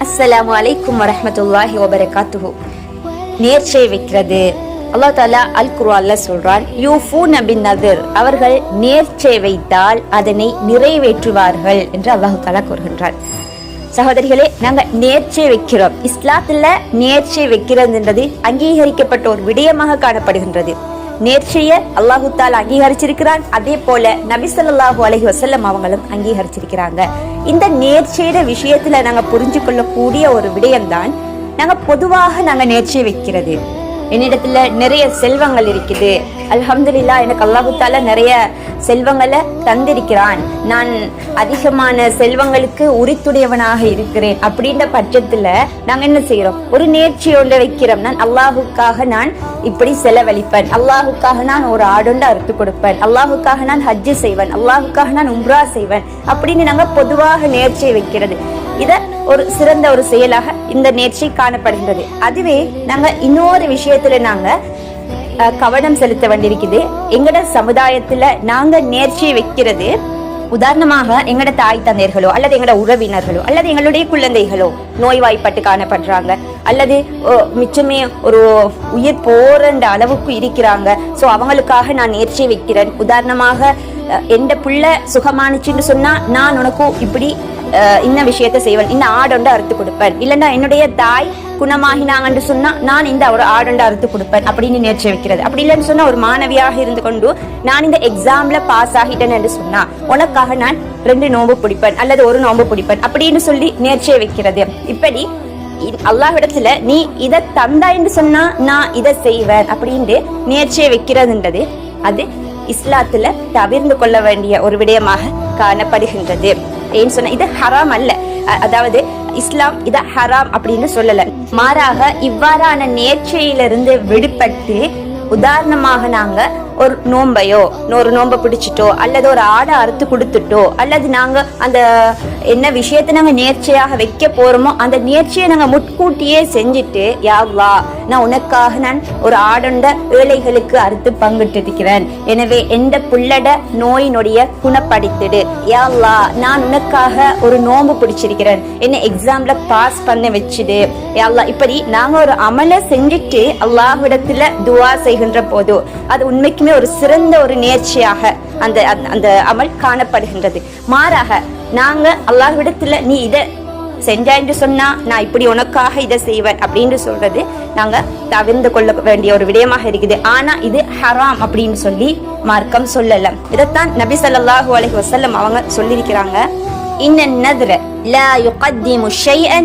அஸ்ஸலாமு அலைக்கும் வரஹ்மத்துல்லாஹி வபரகாத்துஹு. நேர்ச்சை வைக்கிறது அல்லாஹ் தஆலா அல் குர்ஆன்ல சொல்றான், யூஃபூன பின் நذர், அவர்கள் நேர்ச்சை வைத்தால் அதனை நிறைவேற்றுவார்கள் என்று அல்லாஹ் தஆலா கூறுகின்றார். சகோதரிகளே, நாங்க நேர்ச்சை வைக்கிறோம். இஸ்லாத்துல நேர்ச்சை வைக்கிறதுன்றது அங்கீகரிக்கப்பட்ட ஒரு விடயமாக காணப்படுகின்றது. நேர்ச்சையை அல்லாஹு தஆலா அங்கீகரிச்சிருக்கிறான். அதே போல நபி ஸல்லல்லாஹு அலைஹி வஸல்லம் அவங்களும் அங்கீகரிச்சிருக்கிறாங்க. இந்த நேர்ச்சையோட விஷயத்துல நாங்க புரிஞ்சு கொள்ளக்கூடிய ஒரு விடயம்தான் நாங்க பொதுவாக நாங்க நேர்ச்சை வைக்கிறது. என்னிடத்துல நிறைய செல்வங்கள் இருக்குது, அல்ஹம்துலில்லாஹ், எனக்கு அல்லாஹு தஆலா நிறைய செல்வங்களை தந்திருக்கிறான், நான் அதிகமான செல்வங்களுக்கு உரித்துடையவனாக இருக்கிறேன் அப்படின்ற பட்சத்துல நாங்க என்ன செய்யறோம்? ஒரு நேர்ச்சியோட வைக்கிறோம். நான் அல்லாஹுக்காக நான் இப்படி செலவழிப்பேன், அல்லாஹுக்காக நான் ஒரு ஆடொண்டு அறுத்து கொடுப்பேன், அல்லாஹுக்காக நான் ஹஜ்ஜு செய்வேன், அல்லாஹுக்காக நான் உம்ரா செய்வேன் அப்படின்னு நாங்க பொதுவாக நேர்ச்சை வைக்கிறது. இத ஒரு சிறந்த ஒரு செயலாக இந்த நேர்ச்சி காணப்படுகின்றது. அதுவே நாங்க இன்னொரு விஷயத்துல நாங்க கவனம் செலுத்த வேண்டியிருக்குது. எங்கட சமுதாயத்துல நாங்க நேர்ச்சி வைக்கிறது, உதாரணமாக எங்கட தாய் தந்தையர்களோ அல்லது எங்கட உறவினர்களோ அல்லது எங்களுடைய குழந்தைகளோ நோய்வாய்ப்பட்டு காணப்படுறாங்க, அல்லது மிச்சமே ஒரு உயிர் போறன்ற அளவுக்கு இருக்கிறாங்க. சோ அவங்களுக்காக நான் நேர்ச்சி வைக்கிறேன். உதாரணமாக எந்த புள்ள சுகமானுச்சுன்னு சொன்னா நான் உனக்கு இப்படி இந்த விஷயத்த செய்வேன், இந்த ஆடொண்டு அறுத்து கொடுப்பேன், இல்லைன்னா என்னுடைய தாய் குணமாகினாங்கன்னு சொன்னா நான் இந்த ஒரு ஆடொண்டு அறுத்து கொடுப்பேன் அப்படின்னு நேர்ச்சி வைக்கிறது. அப்படி இல்லைன்னு சொன்னா ஒரு மாணவியாக இருந்து கொண்டு நான் இந்த எக்ஸாம்ல பாஸ் ஆகிட்டேன் என்று சொன்னா உனக்காக நான் 2 நோன்பு பிடிப்பேன் அல்லது 1 நோன்பு பிடிப்பேன் அப்படின்னு சொல்லி நேர்ச்சியை வைக்கிறது. இப்படி அல்லாஹ்விடத்துல நீ இதை தந்தா என்று சொன்னா நான் இதை செய்வேன் அப்படின்னு நேர்ச்சியை வைக்கிறதுன்றது அது இஸ்லாத்துல தவிர்ந்து கொள்ள வேண்டிய ஒரு விடயமாக காணப்படுகின்றது. ஏன்னு சொன்னா இது ஹராம் அல்ல, அதாவது இஸ்லாம் இத ஹராம் அப்படின்னு சொல்லல. மாறாக இவ்வாறான நேர்ச்சையிலிருந்து விடுபட்டு உதாரணமாக நாங்க ஒரு நோம்பையோ ஒரு நோம்பை பிடிச்சிட்டோ அல்லது ஒரு ஆடை அறுத்து கொடுத்துட்டோ அல்லது நாங்க அந்த என்ன விஷயத்தை நாங்க நேர்ச்சையாக வைக்க போறோமோ அந்த நேர்ச்சியை நாங்க முன்கூட்டியே செஞ்சுட்டு, யா அல்லாஹ், நான் உனக்காக நான் ஒரு ஆடண்ட ஏழைகளுக்கு அறுத்து பங்கிட்டு இருக்கிறேன், எனவே எந்த புள்ளட நோய் நொடிய குணப்படுத்திடு, யா அல்லாஹ், நான் உனக்காக ஒரு நோம்பு பிடிச்சிருக்கிறேன், என்ன எக்ஸாம்ல பாஸ் பண்ண வச்சுடு, யா அல்லாஹ், இப்படி நாங்க ஒரு அமலை செஞ்சுட்டு அல்லாஹ்விடத்துல துஆ செய்கின்ற போது அது உண்மைக்கு ஒரு சிறந்த ஒரு நேர்ச்சியாக அந்த அந்த அமல் காணப்படுகின்றது. மாறாக நாங்க அல்லாஹ்விடத்துல நீ இதை செஞ்சா என்று சொன்னா நான் இப்படி உனக்காக இதை செய்வேன் அப்படின்னு சொல்றது நாங்க தவிர்ந்து கொள்ள வேண்டிய ஒரு விடயமாக இருக்குது. ஆனா இது ஹராம் அப்படின்னு சொல்லி மார்க்கம் சொல்லல. இதைத்தான் நபி ஸல்லல்லாஹு அலைஹி வஸல்லம் அவங்க சொல்லியிருக்கிறாங்க, இன்ன நذر لا يقدم شيئا